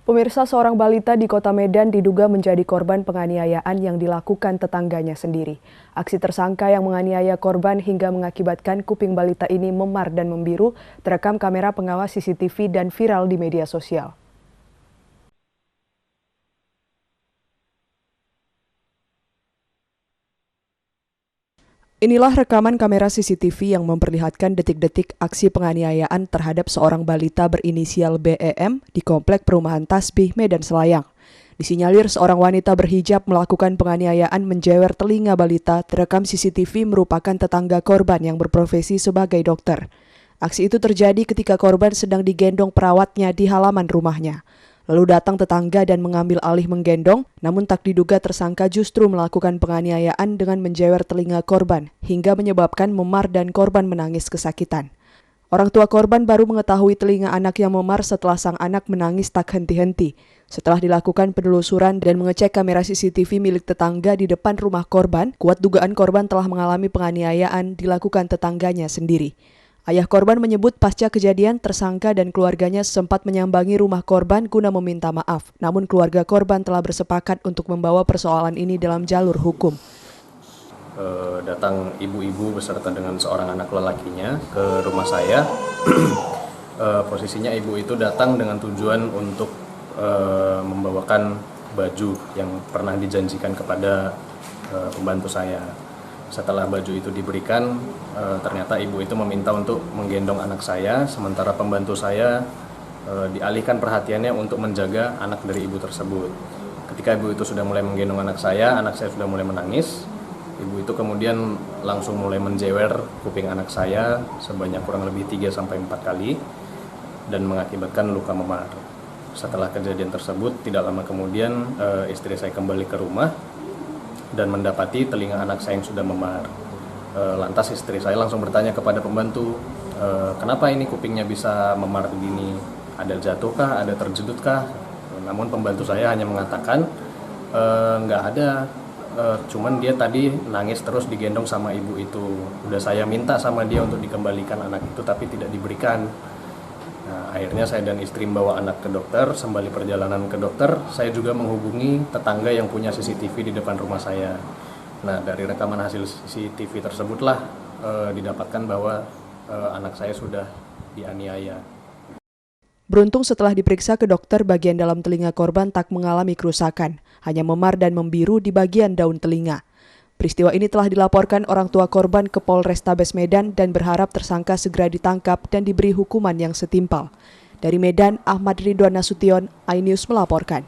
Pemirsa, seorang balita di Kota Medan diduga menjadi korban penganiayaan yang dilakukan tetangganya sendiri. Aksi tersangka yang menganiaya korban hingga mengakibatkan kuping balita ini memar dan membiru terekam kamera pengawas CCTV dan viral di media sosial. Inilah rekaman kamera CCTV yang memperlihatkan detik-detik aksi penganiayaan terhadap seorang balita berinisial BEM di Komplek Perumahan Tasbih, Medan Selayang. Disinyalir seorang wanita berhijab melakukan penganiayaan menjewer telinga balita terekam CCTV merupakan tetangga korban yang berprofesi sebagai dokter. Aksi itu terjadi ketika korban sedang digendong perawatnya di halaman rumahnya. Lalu datang tetangga dan mengambil alih menggendong, namun tak diduga tersangka justru melakukan penganiayaan dengan menjewer telinga korban, hingga menyebabkan memar dan korban menangis kesakitan. Orang tua korban baru mengetahui telinga anak yang memar setelah sang anak menangis tak henti-henti. Setelah dilakukan penelusuran dan mengecek kamera CCTV milik tetangga di depan rumah korban, kuat dugaan korban telah mengalami penganiayaan dilakukan tetangganya sendiri. Ayah korban menyebut pasca kejadian tersangka dan keluarganya sempat menyambangi rumah korban guna meminta maaf. Namun keluarga korban telah bersepakat untuk membawa persoalan ini dalam jalur hukum. Datang ibu-ibu beserta dengan seorang anak lelakinya ke rumah saya. Posisinya ibu itu datang dengan tujuan untuk membawakan baju yang pernah dijanjikan kepada pembantu saya. Setelah baju itu diberikan, ternyata ibu itu meminta untuk menggendong anak saya, sementara pembantu saya dialihkan perhatiannya untuk menjaga anak dari ibu tersebut. Ketika ibu itu sudah mulai menggendong anak saya sudah mulai menangis. Ibu itu kemudian langsung mulai menjewer kuping anak saya sebanyak kurang lebih 3-4 kali dan mengakibatkan luka memar. Setelah kejadian tersebut, tidak lama kemudian istri saya kembali ke rumah dan mendapati telinga anak saya yang sudah memar. Lantas istri saya langsung bertanya kepada pembantu, kenapa ini kupingnya bisa memar begini? Ada jatuhkah? Ada terjedutkah? Namun pembantu saya hanya mengatakan, nggak ada, cuman dia tadi nangis terus digendong sama ibu itu. Udah saya minta sama dia untuk dikembalikan anak itu tapi tidak diberikan. Nah, akhirnya saya dan istri membawa anak ke dokter. Sembari perjalanan ke dokter, saya juga menghubungi tetangga yang punya CCTV di depan rumah saya. Nah, dari rekaman hasil CCTV tersebutlah didapatkan bahwa anak saya sudah dianiaya. Beruntung setelah diperiksa ke dokter, bagian dalam telinga korban tak mengalami kerusakan, hanya memar dan membiru di bagian daun telinga. Peristiwa ini telah dilaporkan orang tua korban ke Polrestabes Medan dan berharap tersangka segera ditangkap dan diberi hukuman yang setimpal. Dari Medan, Ahmad Ridwan Nasution, iNews melaporkan.